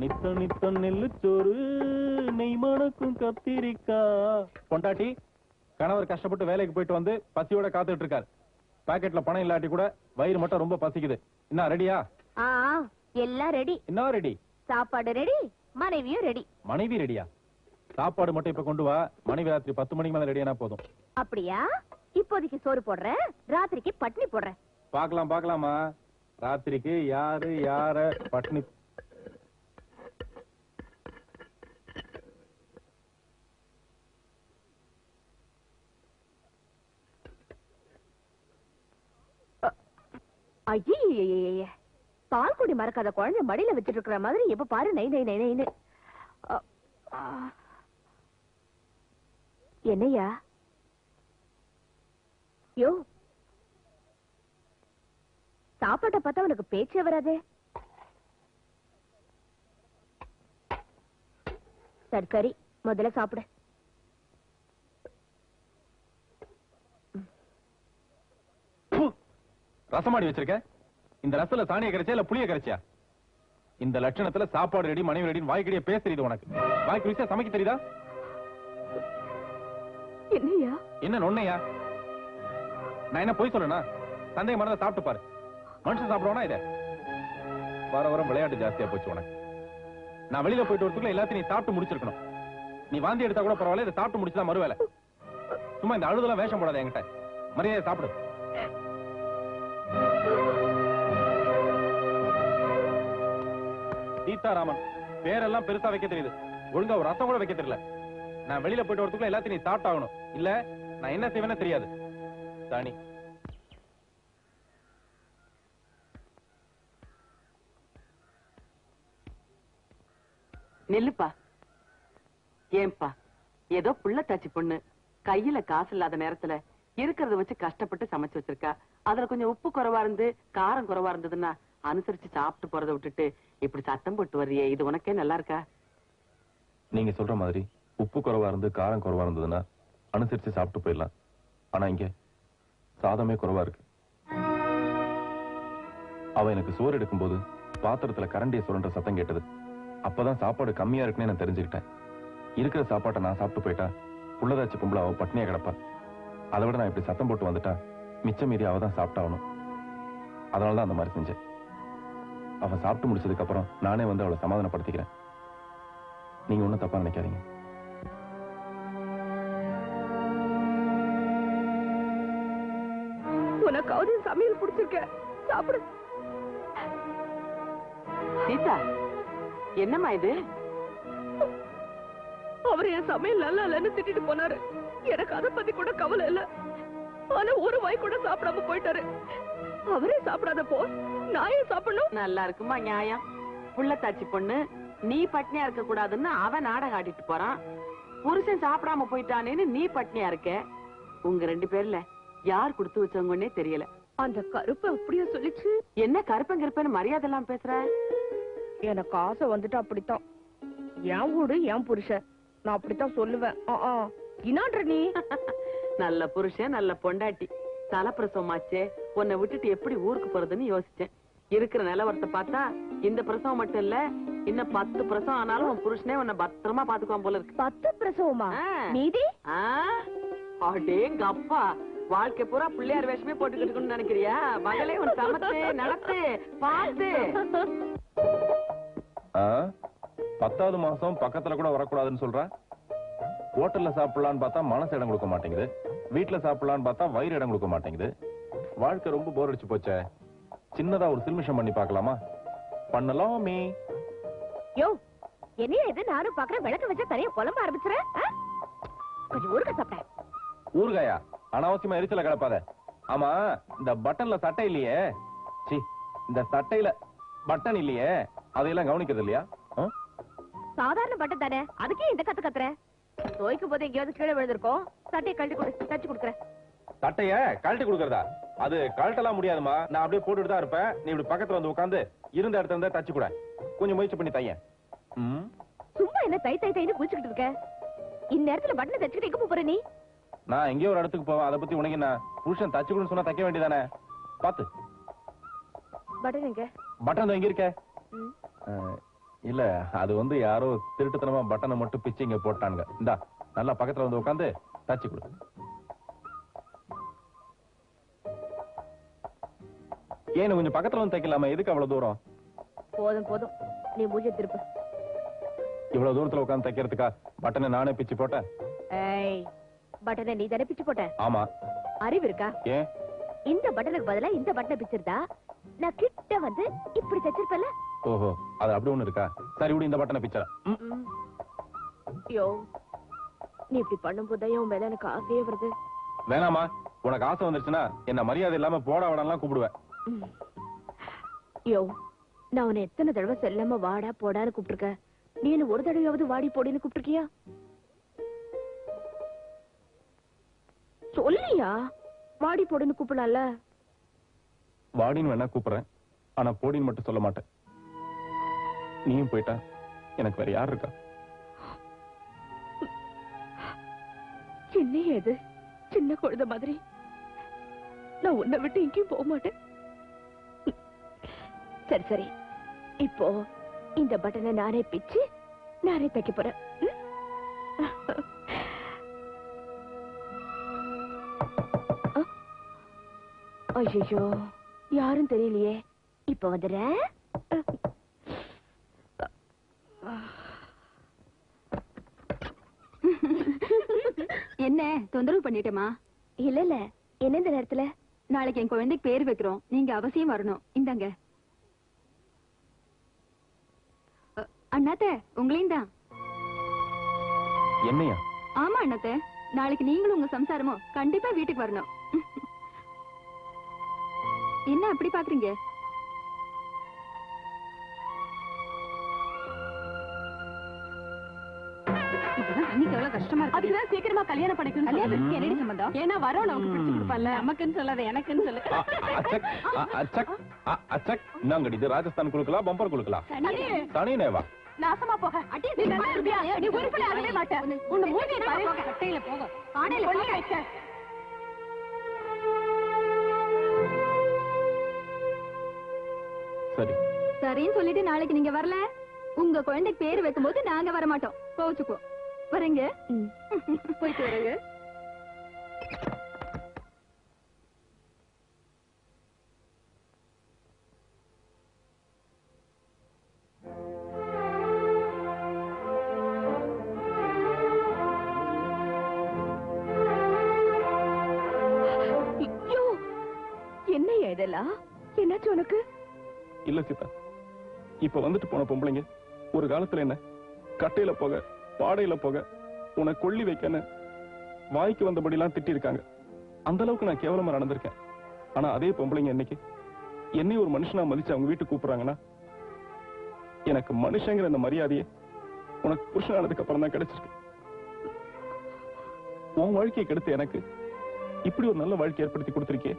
நித்த நித்த நெல்லுச்சோறு நெய் மணக்கும் கத்திரிக்கா. பொண்டாட்டி கணவர் கஷ்டப்பட்டு வேலைக்கு போயிட்டு வந்து பசியோட காத்துட்டு இருக்காரு. பாக்கெட்ல பணம் இல்லாட்டி கூட வயிறு மட்டும் ரொம்ப பசிக்குது. என்ன ரெடியா? எல்லாம் ரெடி. என்ன ரெடி? சாப்பாடு ரெடி, மனைவியும் ரெடி. மனைவி ரெடியா? சாப்பாடு மட்டும் இப்ப கொண்டு வா. மனைவி ராத்திரி 10 மணிக்கு மேல ரெடியானா போதும். அப்படியா? இப்போதைக்கு சோறு போடுறேன், ராத்திரிக்கு பட்னி போடுறேன். பாக்கலாம் பாக்கலாமா? ராத்திரிக்கு யாரு யார பட்னி? ஐயே, பால் குடி மறக்காத குழந்தை மடியில வச்சிட்டு இருக்கிற மாதிரி எப்ப பாரு நை நை நை நைன்னு. என்னையா? யோ, சாப்பாட்டை பார்த்தா உனக்கு பேச்சே வராதே. சரி சரி, முதல்ல சாப்பிடு. ரசமாடி வச்சிருக்க. இந்த ரசத்துல சாணியை கரைச்சியா இல்ல புளிய கரைச்சியா? இந்த லட்சணத்துல சாப்பாடு ரெடி மனைவி ரெடி வாய்க்கடியே பேச தெரியுது உனக்கு? வாய்க்கு ருசியா சமைக்க தெரியுதா? என்னையா? என்ன நொன்னையா? நான் என்ன போய் சொல்லனா? சந்தேகம் மனதை சாப்பிட்டு பாரு. மனுஷன் சாப்பிடுவானா இத? வர வர விளையாட்டு ஜாஸ்தியா போச்சு உனக்கு. நான் வெளியில போயிட்டு வரதுக்குள்ள எல்லாத்தையும் நீ சாப்பிட்டு முடிச்சிருக்கணும். நீ வாந்தி எடுத்தா கூட பரவாயில்ல, இதை சாப்பிட்டு முடிச்சுதான் மறுவேலை. சும்மா இந்த அழுதெல்லாம் வேஷம் போடாத என்கிட்ட. மரியாதை சாப்பிடு. சீதாராமன் பேரெல்லாம் பெருசா வைக்க தெரியுது, ஒழுங்கா ஒரு ரசம் கூட வைக்க தெரியல. நான் வெளியில போயிட்டு வரதுக்குள்ள எல்லாத்தையும் நீ சாப்பிட்டாகணும். இல்ல நான் என்ன செய்வேன்னு தெரியாது. தானி நெல்லுப்பா. ஏன்பா, ஏதோ புள்ள தாச்சி பொண்ணு கையில காசு இல்லாத நேரத்துல இருக்கிறத வச்சு கஷ்டப்பட்டு சமைச்சு வச்சிருக்கா. அதுல கொஞ்சம் உப்பு குறைவா இருந்து காரம் குறைவா இருந்ததுன்னா அனுசரிச்சு சாப்பிட்டு போறதை விட்டுட்டு இப்படி சத்தம் போட்டு வர்றியே, இது உனக்கே நல்லா இருக்கா? நீங்க சொல்ற மாதிரி உப்பு குறைவா இருந்து காரம் குறைவா இருந்ததுன்னா அனுசரிச்சு சாப்பிட்டு போயிடலாம். ஆனா இங்க சாதமே குறைவா இருக்கு. அவ எனக்கு சோறு எடுக்கும் போது பாத்திரத்துல கரண்டியை சுரண்ட சத்தம் கேட்டது. அப்பதான் சாப்பாடு கம்மியா இருக்குன்னு நான் தெரிஞ்சுக்கிட்டேன். இருக்கிற சாப்பாட்டை நான் சாப்பிட்டு போயிட்டா புள்ளதாச்சி பொம்பளை அவ பட்னியா கிடப்பா. அதை விட நான் இப்படி சத்தம் போட்டு வந்துட்டா மிச்சம் மீறி அவ தான் சாப்பிட்டாகணும். அதனாலதான் அந்த மாதிரி செஞ்சேன். அவ சாப்பிட்டு முடிச்சதுக்கு அப்புறம் நானே வந்து அவளை சமாதானப்படுத்திக்கிறேன். நீங்க ஒண்ணும் தப்பா நினைக்காதீங்க. உனக்காவது சமையல் பிடிச்சிருக்க, சாப்பிடு. சீதா, என்னம்மா இது? அவர் என் சமையல் நல்லா இல்லன்னு திட்டிட்டு போனாரு. எனக்கு அதை பத்தி கூட கவலை இல்ல. ஆனா ஒரு வாய் கூட சாப்பிடாம போயிட்டாரு. அவரே சாப்பிடாதப்போ நான் ஏன் சாப்பிடணும்? நல்லா இருக்குமா நியாயம்? புள்ள தாச்சி பொண்ணு நீ பட்னியா இருக்க கூடாதுன்னு அவன் நாடகம் ஆடிட்டு போறான். புருஷன் சாப்பிடாம போயிட்டானேன்னு நீ பட்னியா இருக்க. உங்க 2 பேர்ல யார் கொடுத்து வச்சவங்கன்னே தெரியல. அந்த கருப்பு அப்படியே சொல்லிச்சு. என்ன கருப்பங்கிருப்பேன்னு மரியாதை எல்லாம் பேசுற? எனக்கு ஆசை வந்துட்டு அப்படித்தான். என் வீடு என் புருஷன், நான் அப்படித்தான் சொல்லுவேன். இன்னான்ற நீ நல்ல புருஷன் நல்ல பொண்டாட்டி, தலப்பிரசவமாச்சே, உன்னை விட்டுட்டு எப்படி ஊருக்கு போறதுன்னு யோசிச்சேன். இருக்கிற நிலவரத்தை பார்த்தா இந்த பிரசவம் மட்டும் இல்ல, இன்னும் 10 பிரசவம் ஆனாலும் உன் புருஷனே உன்னை பத்திரமா பாத்துக்குவான் போல இருக்கு. 10 பிரசவமா? நீதி அடேங்க அப்பா, வாழ்க்கை பூரா பிள்ளையார் வேஷமே போட்டுக்கிட்டு நினைக்கிறியா? மகளே உன் சமத்து நடத்து பார்த்து. 10வது மாசம் பக்கத்துல கூட வரக்கூடாதுன்னு சொல்ற. ஹோட்டல்ல சாப்பிடலான்னு பார்த்தா மனசு இடம் கொடுக்க மாட்டேங்குது, வீட்டுல சாப்பிடலான்னு பார்த்தா வயிறு இடம் கொடுக்க மாட்டேங்குது. வாழ்க்கை ரொம்ப போர் அடிச்சு போச்சே. சின்னதா ஒரு சில்மிஷம் பண்ணி பார்க்கலாமா? பண்ணலாமே. யோ, என்னையா இது? நானும் பாக்குறேன், விளக்கு வச்சா தனியா குழம்ப ஆரம்பிச்சுறேன். கொஞ்சம் ஊறுகாய் சாப்பிட்டேன். ஊறுகாயா? அனாவசியமா எரிச்சல கிடப்பாத. ஆமா, இந்த பட்டன்ல சட்டை இல்லையே, இந்த சட்டையில பட்டன் இல்லையே, அதையெல்லாம் கவனிக்கிறது இல்லையா? சாதாரண பட்டன் தானே, அதுக்கே இந்த கத்து கத்துற? தோய்க்கும் போது எங்கேயாவது கீழே விழுந்திருக்கோம். சட்டையை கழட்டி கொடு, தச்சு கொடுக்குறேன். சட்டைய கழட்டி கொடுக்கறதா? அது கழட்டலாம் முடியாதுமா, நான் அப்படியே போட்டுட்டு தான் இருப்பேன். நீ இப்படி பக்கத்துல வந்து உட்காந்து இருந்த இடத்துல இருந்தா தச்சு கூட. கொஞ்சம் முயற்சி பண்ணி தையன். சும்மா என்ன தை தை தைன்னு குளிச்சுக்கிட்டு இருக்க? இந்நேரத்துல பட்டனை தச்சுக்கிட்டு எங்க போற நீ? நான் எங்கேயோ ஒரு இடத்துக்கு போவேன், அதை பத்தி உனக்கு என்ன? புருஷன் தச்சு கொடுன்னு சொன்னா தைக்க வேண்டியதானே? பாத்து. பட்டன் எங்க? பட்டன் எங்க இருக்க? இல்ல அது வந்து யாரோ திருட்டுத்தனமா பட்டனை மட்டும் பிச்சு இங்க போட்டானுங்க. இந்தா நல்லா பக்கத்துல வந்து உட்காந்து தச்சு கொடு. ஏன் கொஞ்சம் பக்கத்துல வந்து தைக்கலாமா? எதுக்கு அவ்வளவு தூரம்? போதும் போதும், நீ மூஞ்சி திருப்பு. இவ்வளவு தூரத்துல உட்காந்து தைக்கிறதுக்கா பட்டனை நானே பிச்சு போட்டேன்? ஏய், பட்டனை நீ தானே பிச்சு போட்ட? ஆமா. அறிவு இருக்கா? ஏன் இந்த பட்டனுக்கு பதிலா இந்த பட்டனை பிச்சிருந்தா நான் கிட்ட வந்து இப்படி தைச்சிருப்பல. ஓஹோ, அது அப்படி ஒண்ணு இருக்கா? சரி விடு, இந்த பட்டனை பிச்சா. யோ, நீ இப்படி பண்ணும்போது உன் மேல எனக்கு ஆசையே வருது. வேணாமா? உனக்கு ஆசை வந்துருச்சுன்னா என்ன மரியாதை இல்லாம போடா வாடாலாம் கூப்பிடுவேன். யோ, நான் உன்னை எத்தனை தடவை செல்லாம வாடா போடான்னு கூப்பிட்டுருக்க. நீ என்ன ஒரு தடவையாவது வாடி போடின்னு கூப்பிட்டுருக்கியா? சொல்லியா? வாடி போடுன்னு கூப்பிடலாம்ல. வாடின்னு வேணா கூப்பிடுறேன், ஆனா போடின்னு மட்டும் சொல்ல மாட்டேன். நீயும் போயிட்டா எனக்கு வேற யார் இருக்கா? சின்ன ஏது சின்ன குழந்தை மாதிரி நான் உன்னை விட்டு எங்கேயும் போக மாட்டேன். சரி சரி, இப்போ இந்த பட்டனை நானே பிச்சு நானே தைக்க போறேன். ஐயோ, யாரும் தெரியலையே. இப்ப வந்துடுறேன். என்ன தொந்தரவு பண்ணிட்டேமா? இல்ல இல்ல, என்ன இந்த நேரத்துல? நாளைக்கு என் குழந்தைக்கு பேர் வைக்கிறோம், நீங்க அவசியம் வரணும். இந்தாங்க. அண்ணாத்த, உங்களையும் தான். என்னையா? ஆமா அண்ணாத்த, நாளைக்கு நீங்களும் உங்க சம்சாரமும் கண்டிப்பா வீட்டுக்கு வரணும். என்ன அப்படி பாக்குறீங்க? அன்னைக்கு எவ்வளவு கஷ்டமா இருக்கு. அதுக்குதான் சீக்கிரமா கல்யாணம் பண்ணிக்கணும். என்னடி சம்பந்தம்? ஏன்னா வரோம் நமக்கு பிடிச்சு கொடுப்பான்ல. நமக்குன்னு சொல்லாத, எனக்குன்னு சொல்லு. என்னங்கடி இது? ராஜஸ்தான் குழுக்கலாம், பம்பர் குழுக்கலாம், தனி நேவா? நாசமா போக. நீ உருப்படி ஆகவே மாட்டேன். உன்னை மூஞ்சி பாரு. கட்டையில போக, ஆடையில கொள்ளி வைக்க. சரி சரின்னு சொல்லிட்டு நாளைக்கு நீங்க வரல, உங்க குழந்தைக்கு பேர் வைக்கும் போது நாங்க வர மாட்டோம். கோச்சுக்குவோம். வரேங்க. போயிட்டு வரேங்க. என்னையா இதெல்லாம்? என்னாச்சு உனக்கு? இல்ல சீதா, இப்ப வந்துட்டு போன பொம்பளைங்க ஒரு காலத்துல என்ன கட்டையில போக பாடையில போக உன்னை கொள்ளி வைக்கன்னு வாய்க்கு வந்தபடி எல்லாம் திட்டி இருக்காங்க. அந்த அளவுக்கு நான் கேவலமா நடந்திருக்கேன். ஆனா அதே பொம்பளைங்க இன்னைக்கு என்னை ஒரு மனுஷனா மதிச்சு அவங்க வீட்டுக்கு கூப்பிடுறாங்கன்னா எனக்கு மனுஷங்கிற அந்த மரியாதையே உனக்கு புருஷனானதுக்கு அப்புறம் தான் கிடைச்சிருக்கு. உன் வாழ்க்கையை கெடுத்து எனக்கு இப்படி ஒரு நல்ல வாழ்க்கை ஏற்படுத்தி கொடுத்திருக்கே,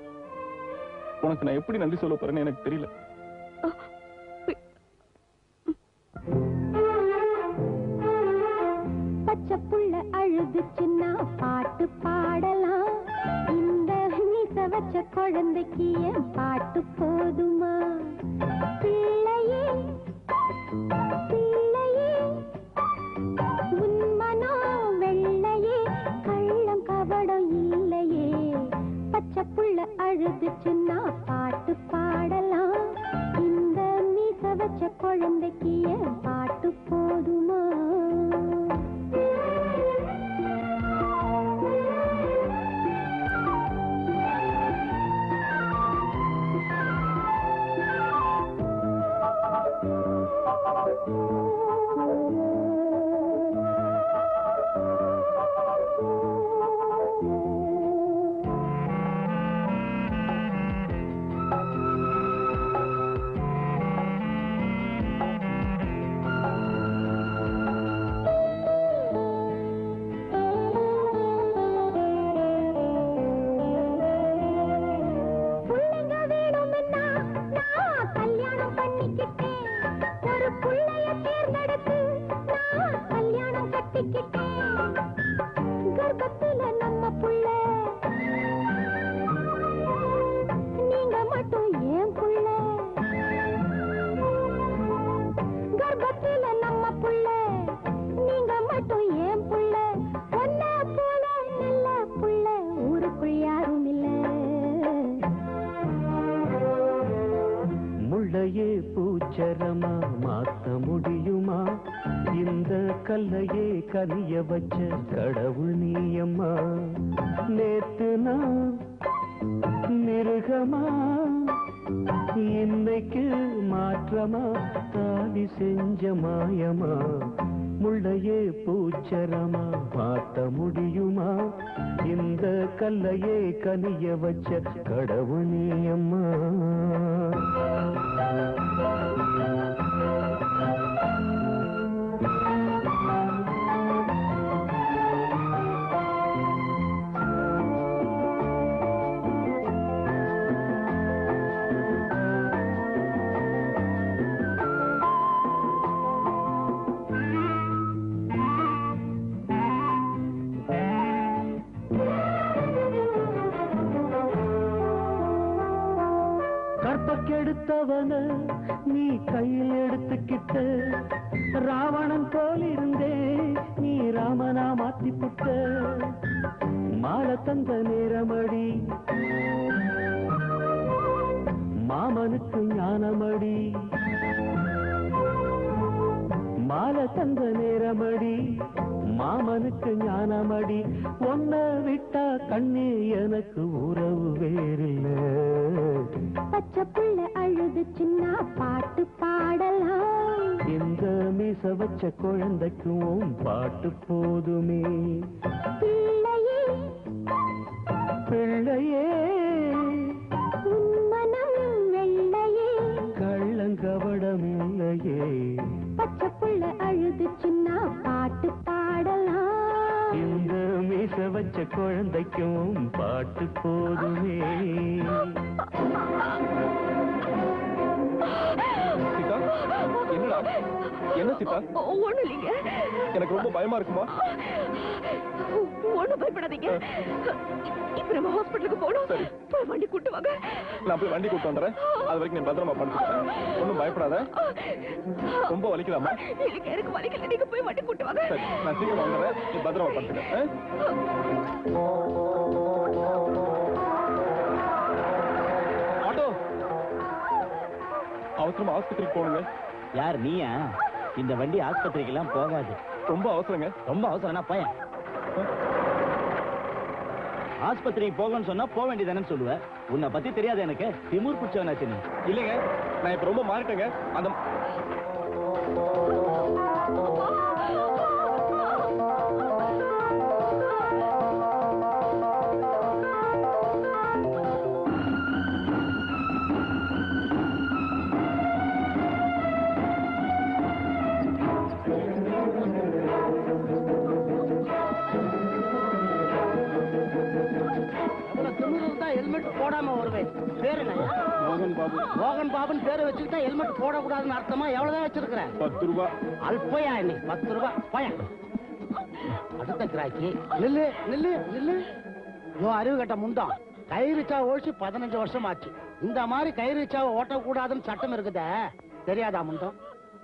உனக்கு நான் எப்படி நன்றி சொல்ல போறேன்னு எனக்கு தெரியல. பச்சை புள்ள அழுதுச்சுன்னா பாட்டு பாடலாம். இந்த மீச வச்ச குழந்தைக்கு என் பாட்டு போதுமா? பிள்ளையே பிள்ளையே உன் மனோ வெள்ளையே, கள்ளம் கபடம் இல்லையே. பச்சை புள்ள அழுதுச்சுன்னா பாட்டு பாடலாம். இந்த மீச வச்ச குழந்தைக்கு என் பாட்டு போதுமா? கல்யாணம் பண்ணிக்கிட்டேன், ஒரு புள்ளைய தேர்ந்தெடு பூச்சரமா மாத்த முடியுமா? இந்த கல்லையே கனிய வச்ச கடவுள் நீயம்மா. நேத்து நான் மிருகமா, இன்னைக்கு மாற்றமா, தாலி செஞ்ச மாயமா. முள்ளையே பூச்சரமா மாத்த முடியுமா? இந்த கல்லையே கனிய வச்ச கடவுள் நீயம்மா. கற்பக்கெடுத்தவன நீ கையில் எடுத்துக்கிட்ட, ராவணன் போல் இருந்தே நீ ராமனா மாத்திப்புட்ட. மாலை தந்த நேரமடி மாமனுக்கு ஞானமடி. மாலை தந்த நேரமடி மாமனுக்கு ஞானமடி. ஒன்ன விட்டா கண்ணே எனக்கு உறவு வேறில்ல. பச்சை புள்ள அழுது சின்ன பாட்டு பாடலாம். இந்த மீச வச்ச குழந்தைக்கும் பாட்டு போதுமே. பிள்ளையே பிள்ளையே உன்மனம் வெள்ளையே, கள்ளங்கவடமில்லையே. பச்சை புள்ள அழுது சின்ன பாட்டு பாடலாம். இந்த மீச வச்ச குழந்தைக்கும் பாட்டு போதுமே. சீதா, என்னடா? என்ன சீதா? ஒண்ணு இல்லைங்க. எனக்கு ரொம்ப பயமா இருக்குமா? ஒண்ணும் பயப்படாதீங்க. இப்ப நம்ம ஹாஸ்பிட்டலுக்கு போகணும். சரி. போய் வண்டி கூட்டு வாங்க. நான் போய் வண்டி கூட்டு வந்துடுறேன். அது வரைக்கும் நீ பத்திரமா படுத்துக்கிறேன். ஒன்றும் பயப்படாத. ரொம்ப வலிக்கலாமா? இல்லைங்க, எனக்கு வலிக்கல. நீங்க போய் வண்டி கூட்டு வாங்க. சரி, நான் சீக்கிரம் வந்துடுறேன். நீ பத்திரமா படுத்துக்க. ஆட்டோ, அவசரமா ஆஸ்பத்திரிக்கு போகணுங்க. யார் நீயா? இந்த வண்டி ஆஸ்பத்திரிக்கு எல்லாம் போகாது. ரொம்ப அவசரங்க. ரொம்ப அவசரம்னா போயேன். ஆஸ்பத்திரிக்கு போகணும்னு சொன்னா போக வேண்டியதானு சொல்லுவேன். உன்னை பத்தி தெரியாது எனக்கு. திமுர் பிடிச்சவனாச்சு நீ. இல்லைங்க, நான் இப்ப ரொம்ப மாறிட்டேங்க. அந்த ஹெல்மெட் போடாம வருவேன். பேரு என்ன? மோகன் பாபு. மோகன் பாபுன்னு பேரை வச்சுக்கிட்டா ஹெல்மெட் போடக்கூடாதுன்னு அர்த்தமா? எவ்வளவுதான் வச்சிருக்கிறேன்? 10 ரூபாய். அல்பயா நீ 10 ரூபாய் போய. அடுத்த கிராக்கி. நில்லு நில்லு நில்லு. யோ அறிவு கட்ட முண்டம். கைரிச்சா ஓடிச்சு 15 வருஷம் ஆச்சு. இந்த மாதிரி கைரிச்சாவை ஓட்டக்கூடாதுன்னு சட்டம் இருக்குதே, தெரியாதா முண்டம்?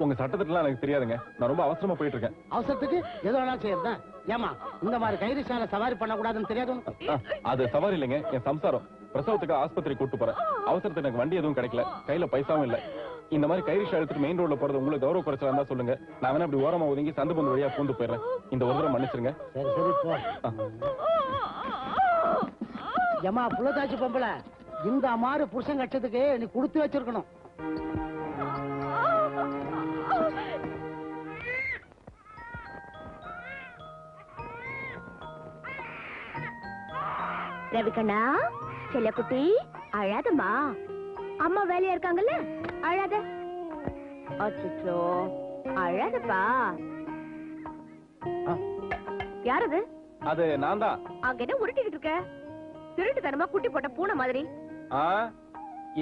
உங்க சட்டத்திட்டலாம் எனக்கு தெரியாதுங்க. நான் ரொம்ப அவசரமா போயிட்டு இருக்கேன். அவசரத்துக்கு எது வேணாலும் செய்யறேன். ஏமா இந்த மாதிரி கைரிச்சால சவாரி பண்ணக்கூடாதுன்னு தெரியாது உனக்கு? அது சவாரி இல்லைங்க, என் சம்சாரம். பிரசவத்துக்கு ஆஸ்பத்திரி கூட்டு போறேன். அவசரத்துக்கு எனக்கு வண்டி எதுவும் கிடைக்கல, கையில பைசாவும் இல்ல. இந்த மாதிரி கைரிஷா எடுத்துட்டு மெயின் ரோட்ல போறது உங்களுக்கு கௌரவ குறைச்சலா இருந்தா சொல்லுங்க. நான் வேணா அப்படி ஓரமா ஒதுங்கி சந்து பந்து வழியா பூந்து போயிடுறேன். இந்த ஒரு தடவை மன்னிச்சிருங்க. சரி சரி போ. ஏமா புள்ளதாச்சி பொம்பளை, இந்த மாதிரி புருஷன் கட்சத்துக்கு நீ கொடுத்து வச்சிருக்கணும். ரவிகண்ணா, செல்லக்குட்டி அழாதம்மா. அம்மா வேலையா இருக்காங்கல்ல, அழாத. அச்சோ, அழாதப்பா. யாரது? அது நான் தான். அங்க என்ன உருட்டிக்கிட்டு இருக்க? திருட்டு தனமா குட்டி போட்ட பூனை மாதிரி.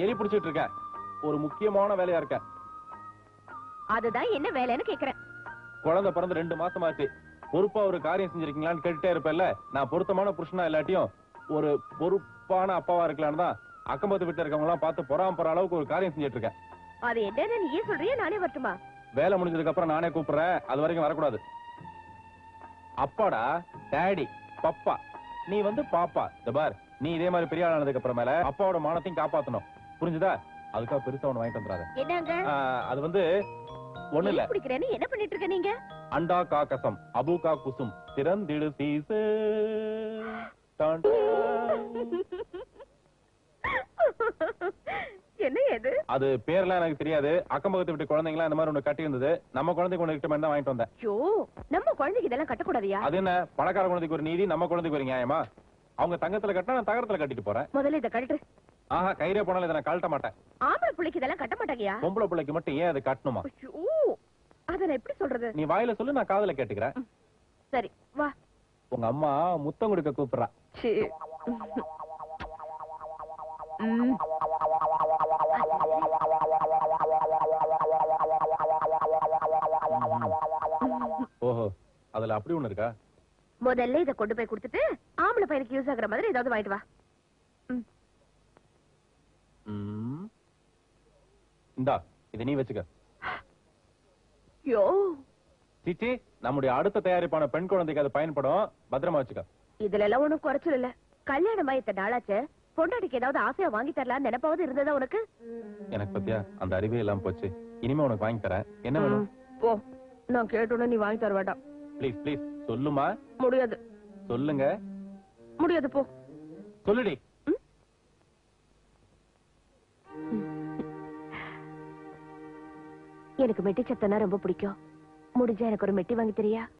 எலி பிடிச்சிட்டு இருக்கேன். ஒரு முக்கியமான வேலையா இருக்கேன். அதுதான் என்ன வேலைன்னு கேக்குறேன். குழந்தை பிறந்து 2 மாசமா இருக்கு. பொறுப்பா ஒரு காரியம் செஞ்சிருக்கீங்களான்னு கேட்டுட்டே இருப்பேன்ல. நான் பொருத்தமான புருஷனா இல்லாட்டியும் ஒரு பொறுப்பான அப்பாவா இருக்கலான்னு தான் அக்கம்பத்து வீட்டுல இருக்கவங்க எல்லாம் பார்த்து பொறாம அளவுக்கு ஒரு காரியம் செஞ்சுட்டு இருக்கேன். அது என்னன்னு நீயே சொல்றியா, நானே வரட்டுமா? வேலை முடிஞ்சதுக்கு அப்புறம் நானே கூப்பிடுறேன். அது வரைக்கும் வரக்கூடாது. அப்பாடா, டாடி, பப்பா, நீ வந்து பாப்பா. பார், நீ இதே மாதிரி பெரிய ஆளானதுக்கு அப்புறம் மேல அப்பாவோட மானத்தையும் காப்பாத்தணும். புரிஞ்சுதா? அதுக்காக பெருசா ஒண்ணு வாங்கிட்டு வந்துடாத. என்னங்க அது வந்து ஒண்ணு இல்ல. பிடிக்கிறேன்னு என்ன பண்ணிட்டு இருக்க நீங்க? அண்டா கா கசம் அபு கா குசும் திறந்திடு சீசு. என்ன இது? அது பேர்லாம் எனக்கு தெரியாது. அக்கம் பக்கத்து வீட்டு குழந்தைங்களா இந்த மாதிரி ஒண்ணு கட்டி இருந்தது. நம்ம குழந்தைக்கு ஒண்ணு கிட்ட தான் வாங்கிட்டு வந்தேன். ஐயோ, நம்ம குழந்தைக்கு இதெல்லாம் கட்டக்கூடாதியா? அது என்ன, பணக்கார குழந்தைக்கு ஒரு நீதி, நம்ம குழந்தைக்கு ஒரு நியாயமா? அவங்க தங்கத்துல கட்டினா நான் தகரத்துல கட்டிட்டு போறேன். முதல்ல இத கழட்டு. ஆஹா, கயிறே போனாலும் இதை நான் கழட்ட மாட்டேன். ஆம்பளை பிள்ளைக்கு இதெல்லாம் கட்ட மாட்டாங்கயா? பொம்பளை பிள்ளைக்கு மட்டும் ஏன் அதை கட்டணுமா? ஐயோ, அத நான் எப்படி சொல்றது? நீ வாயில சொல்லு, நான் காதுல கேட்டுக்கிறேன். சரி வா. உங்க அம்மா முத்தம் கொடுக்க கூப்பிடுறா. சீ. ம். ஓஹோ, அதுல அப்படி ஒண்ணு இருக்கா? முதல்ல இத கொண்டு போய் கொடுத்துட்டு ஆம்பளை பையனுக்கு யூஸ் ஆகுற மாதிரி ஏதாவது வாங்கிட்டு வா. இந்தா, இத நீ வச்சுக்க. யோ, சிச்சி, நம்முடைய அடுத்த தயாரிப்பான பெண் குழந்தைக்கு அது பயன்படும். பத்திரமா வச்சுக்க. இதுல எல்லாம் ஒண்ணும் குறைச்சல் இல்ல. கல்யாணம் ஆயித்த நாளாச்சு, பொண்டாட்டிக்கு ஏதாவது ஆசையா வாங்கி தரலாம்னு நினைப்பாவது இருந்ததா உனக்கு? எனக்கு பத்தியா அந்த அறிவே இல்லாம போச்சு. இனிமே உனக்கு வாங்கி தரேன். என்ன வேணும்? போ, நான் கேட்டோன்னு நீ வாங்கி தர வேண்டாம். ப்ளீஸ் ப்ளீஸ் சொல்லுமா. முடியாது. சொல்லுங்க. முடியாது, போ. சொல்லுடி. எனக்கு மெட்டி சத்தனா ரொம்ப பிடிக்கும். முடிஞ்சா எனக்கு ஒரு மெட்டி வாங்கி தரியா?